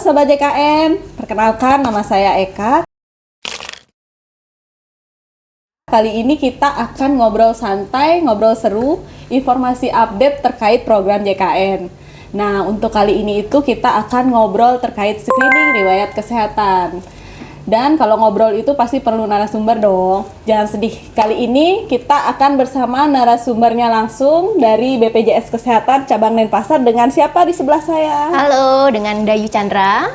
Sobat JKN, perkenalkan nama saya Eka. Kali ini kita akan ngobrol santai, ngobrol seru, informasi update terkait program JKN. Nah, untuk kali ini itu kita akan ngobrol terkait screening riwayat kesehatan. Dan kalau ngobrol itu pasti perlu narasumber dong. Jangan sedih, kali ini kita akan bersama narasumbernya langsung dari BPJS Kesehatan Cabang Denpasar. Dengan siapa di sebelah saya? Halo, dengan Dayu Chandra.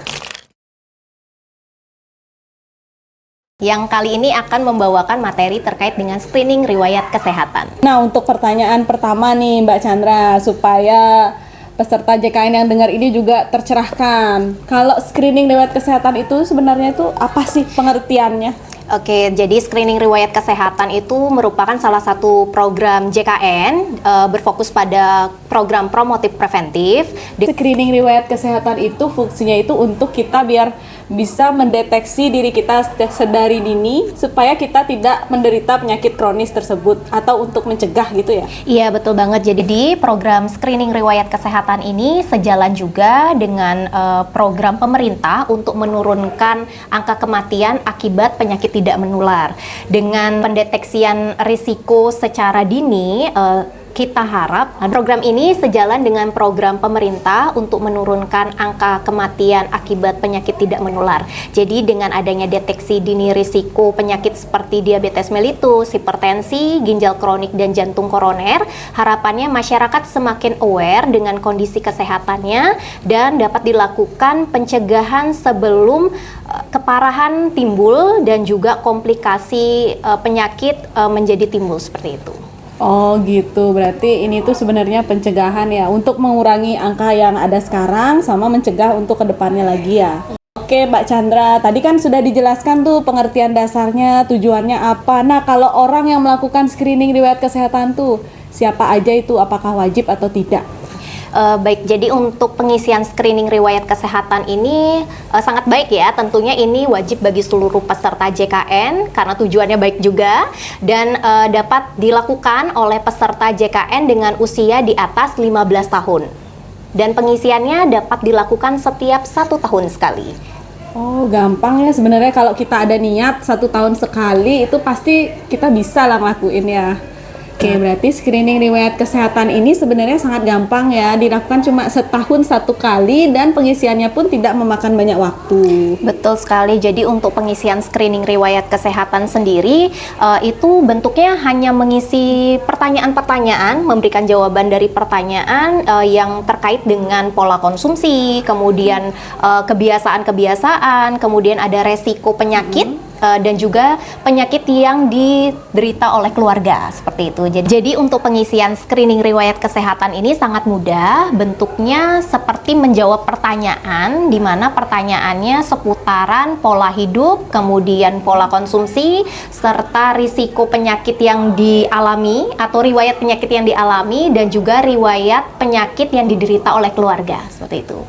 Yang kali ini akan membawakan materi terkait dengan screening riwayat kesehatan. Nah, untuk pertanyaan pertama nih Mbak Chandra, supaya peserta JKN yang dengar ini juga tercerahkan. Kalau screening riwayat kesehatan itu sebenarnya itu apa sih pengertiannya? Oke, jadi screening riwayat kesehatan itu merupakan salah satu program JKN berfokus pada program promotif preventif. Screening riwayat kesehatan itu fungsinya itu untuk kita biar bisa mendeteksi diri kita sedari dini supaya kita tidak menderita penyakit kronis tersebut atau untuk mencegah gitu ya? Iya, betul banget. Jadi di program screening riwayat kesehatan ini sejalan juga dengan program pemerintah untuk menurunkan angka kematian akibat penyakit tidak menular. Dengan pendeteksian risiko secara dini, kita harap program ini sejalan dengan program pemerintah untuk menurunkan angka kematian akibat penyakit tidak menular. Jadi dengan adanya deteksi dini risiko penyakit seperti diabetes mellitus, hipertensi, ginjal kronik, dan jantung koroner, harapannya masyarakat semakin aware dengan kondisi kesehatannya dan dapat dilakukan pencegahan sebelum keparahan timbul dan juga komplikasi penyakit menjadi timbul seperti itu. Oh gitu, berarti ini tuh sebenarnya pencegahan ya, untuk mengurangi angka yang ada sekarang sama mencegah untuk kedepannya lagi ya. Oke Mbak Chandra, tadi kan sudah dijelaskan tuh pengertian dasarnya, tujuannya apa. Nah, kalau orang yang melakukan screening riwayat kesehatan tuh siapa aja itu, apakah wajib atau tidak? Baik, jadi untuk pengisian screening riwayat kesehatan ini sangat baik ya. Tentunya ini wajib bagi seluruh peserta JKN karena tujuannya baik juga dan dapat dilakukan oleh peserta JKN dengan usia di atas 15 tahun. Dan pengisiannya dapat dilakukan setiap 1 tahun sekali. Oh, gampang ya sebenarnya kalau kita ada niat 1 tahun sekali itu pasti kita bisa lah ngelakuin ya. Oke, berarti screening riwayat kesehatan ini sebenarnya sangat gampang ya, dilakukan cuma setahun 1 kali dan pengisiannya pun tidak memakan banyak waktu. Betul sekali, jadi untuk pengisian screening riwayat kesehatan sendiri itu bentuknya hanya mengisi pertanyaan-pertanyaan, memberikan jawaban dari pertanyaan yang terkait dengan pola konsumsi, kemudian kebiasaan-kebiasaan, kemudian ada resiko penyakit, dan juga penyakit yang diderita oleh keluarga seperti itu. Jadi untuk pengisian screening riwayat kesehatan ini sangat mudah, bentuknya seperti menjawab pertanyaan di mana pertanyaannya seputaran pola hidup, kemudian pola konsumsi serta risiko penyakit yang dialami atau riwayat penyakit yang dialami dan juga riwayat penyakit yang diderita oleh keluarga seperti itu.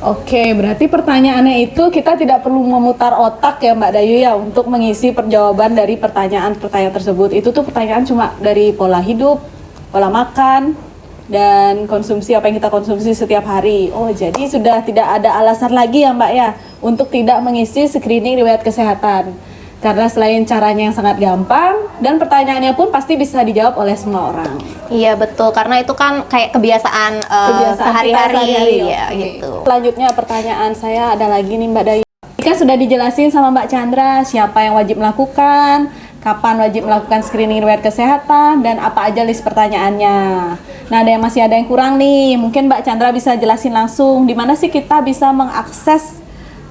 Oke, berarti pertanyaannya itu kita tidak perlu memutar otak ya Mbak Dayu ya untuk mengisi perjawaban dari pertanyaan-pertanyaan tersebut. Itu tuh pertanyaan cuma dari pola hidup, pola makan, dan konsumsi apa yang kita konsumsi setiap hari. Oh, jadi sudah tidak ada alasan lagi ya Mbak ya untuk tidak mengisi screening riwayat kesehatan. Karena selain caranya yang sangat gampang dan pertanyaannya pun pasti bisa dijawab oleh semua orang. Iya betul, karena itu kan kayak kebiasaan sehari-hari ya gitu. Selanjutnya pertanyaan saya ada lagi nih Mbak Dayu. Jika sudah dijelasin sama Mbak Chandra siapa yang wajib melakukan, kapan wajib melakukan screening riwayat kesehatan, dan apa aja list pertanyaannya. Nah, masih ada yang kurang nih. Mungkin Mbak Chandra bisa jelasin langsung di mana sih kita bisa mengakses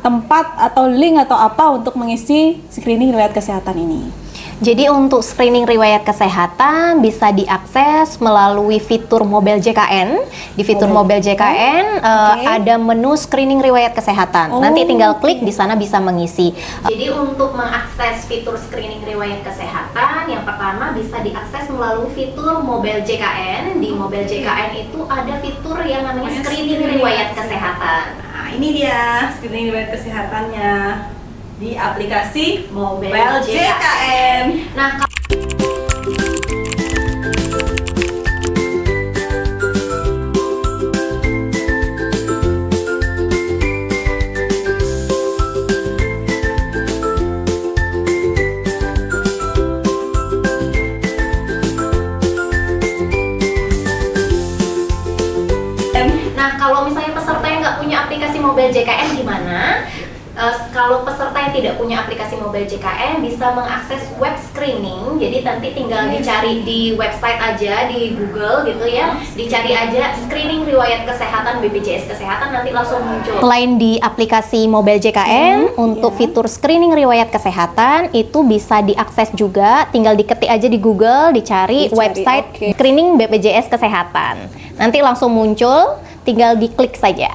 tempat atau link atau apa untuk mengisi screening riwayat kesehatan ini. Jadi untuk screening riwayat kesehatan bisa diakses melalui fitur Mobile JKN. Di fitur Mobile JKN ada menu screening riwayat kesehatan. Nanti tinggal klik di sana bisa mengisi. Jadi untuk mengakses fitur screening riwayat kesehatan, yang pertama bisa diakses melalui fitur Mobile JKN. Di Mobile JKN itu ada fitur yang namanya screening riwayat kesehatan. Nah, ini dia screening riwayat kesehatannya di aplikasi Mobile JKN. Nah, mobile JKN di mana? Kalau peserta yang tidak punya aplikasi mobile JKN bisa mengakses web screening, jadi nanti tinggal dicari di website aja, di Google gitu ya, dicari aja screening riwayat kesehatan BPJS Kesehatan, nanti langsung muncul. Selain di aplikasi mobile JKN, untuk fitur screening riwayat kesehatan itu bisa diakses juga, tinggal diketik aja di Google, dicari website screening BPJS Kesehatan, nanti langsung muncul, tinggal diklik saja.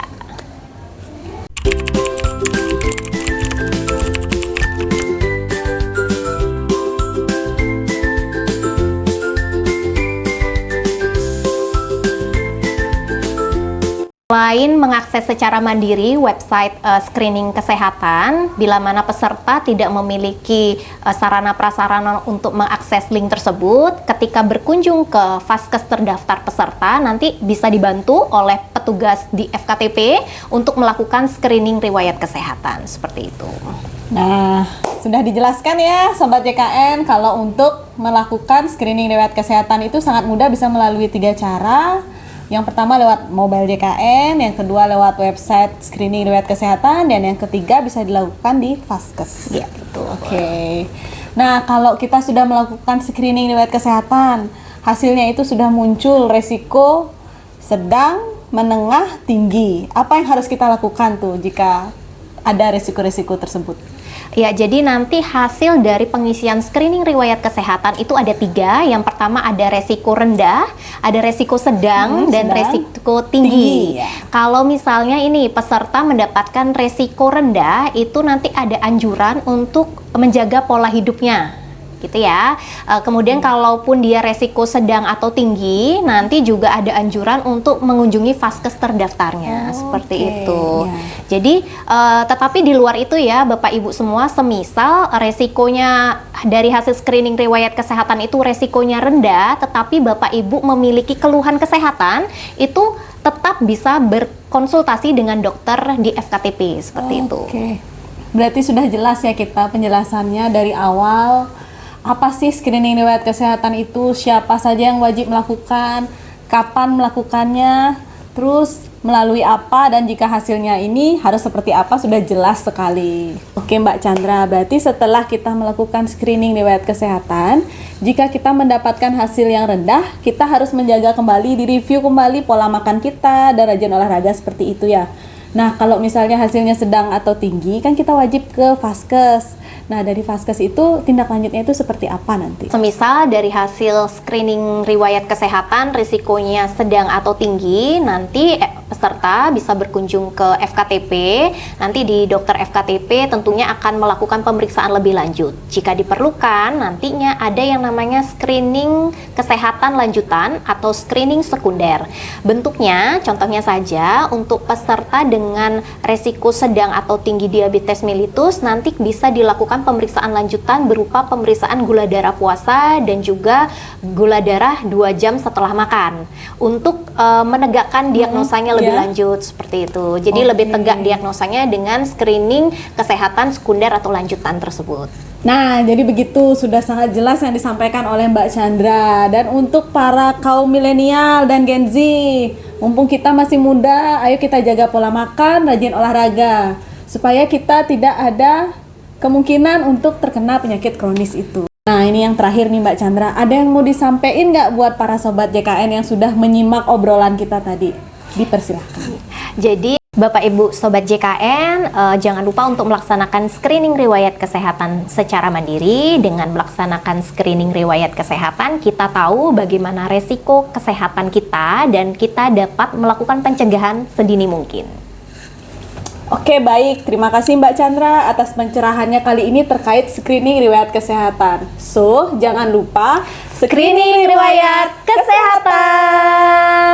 Selain mengakses secara mandiri website screening kesehatan, bila mana peserta tidak memiliki sarana prasarana untuk mengakses link tersebut, ketika berkunjung ke Vaskes terdaftar peserta, nanti bisa dibantu oleh petugas di FKTP untuk melakukan screening riwayat kesehatan, seperti itu. Nah, sudah dijelaskan ya Sobat JKN, kalau untuk melakukan screening riwayat kesehatan itu sangat mudah, bisa melalui 3 cara. Yang pertama lewat mobile JKN, yang kedua lewat website screening riwayat kesehatan, dan yang ketiga bisa dilakukan di Vaskes. Ya, betul. Oke. Nah, kalau kita sudah melakukan screening riwayat kesehatan, hasilnya itu sudah muncul resiko sedang, menengah, tinggi. Apa yang harus kita lakukan tuh jika ada resiko-resiko tersebut? Ya, jadi nanti hasil dari pengisian screening riwayat kesehatan itu ada 3. Yang pertama ada resiko rendah, ada resiko sedang, dan resiko tinggi. Kalau misalnya ini peserta mendapatkan resiko rendah, itu nanti ada anjuran untuk menjaga pola hidupnya, gitu ya. Kemudian kalaupun dia resiko sedang atau tinggi, nanti juga ada anjuran untuk mengunjungi Vaskes terdaftarnya, seperti itu. Jadi tetapi di luar itu ya Bapak Ibu semua, semisal resikonya dari hasil screening riwayat kesehatan itu resikonya rendah, tetapi Bapak Ibu memiliki keluhan kesehatan, itu tetap bisa berkonsultasi dengan dokter di FKTP, seperti itu. Berarti sudah jelas ya kita penjelasannya dari awal. Apa sih screening riwayat kesehatan itu, siapa saja yang wajib melakukan, kapan melakukannya, terus melalui apa, dan jika hasilnya ini harus seperti apa, sudah jelas sekali. Oke Mbak Chandra, berarti setelah kita melakukan screening riwayat kesehatan, jika kita mendapatkan hasil yang rendah, kita harus menjaga kembali, direview kembali pola makan kita dan rajin olahraga seperti itu ya. Nah, kalau misalnya hasilnya sedang atau tinggi, kan kita wajib ke Vaskes. Nah, dari Vaskes itu tindak lanjutnya itu seperti apa nanti? Semisal dari hasil screening riwayat kesehatan risikonya sedang atau tinggi, nanti peserta bisa berkunjung ke FKTP. Nanti di dokter FKTP tentunya akan melakukan pemeriksaan lebih lanjut. Jika diperlukan, nantinya ada yang namanya screening kesehatan lanjutan atau screening sekunder. Bentuknya, contohnya saja untuk peserta dengan resiko sedang atau tinggi diabetes mellitus, nanti bisa dilakukan pemeriksaan lanjutan berupa pemeriksaan gula darah puasa dan juga gula darah 2 jam setelah makan untuk menegakkan diagnosanya lebih lanjut, seperti itu. Jadi lebih tegak diagnosanya dengan screening kesehatan sekunder atau lanjutan tersebut. Nah, jadi begitu, sudah sangat jelas yang disampaikan oleh Mbak Chandra. Dan untuk para kaum milenial dan Gen Z, mumpung kita masih muda, ayo kita jaga pola makan, rajin olahraga, supaya kita tidak ada kemungkinan untuk terkena penyakit kronis itu. Nah, ini yang terakhir nih Mbak Chandra, ada yang mau disampaikan nggak buat para sobat JKN yang sudah menyimak obrolan kita tadi? Dipersilahkan. Jadi Bapak Ibu Sobat JKN, jangan lupa untuk melaksanakan screening riwayat kesehatan secara mandiri. Dengan melaksanakan screening riwayat kesehatan, kita tahu bagaimana resiko kesehatan kita dan kita dapat melakukan pencegahan sedini mungkin. Oke, baik. Terima kasih Mbak Chandra atas pencerahannya kali ini terkait screening riwayat kesehatan. So, jangan lupa Screening riwayat kesehatan.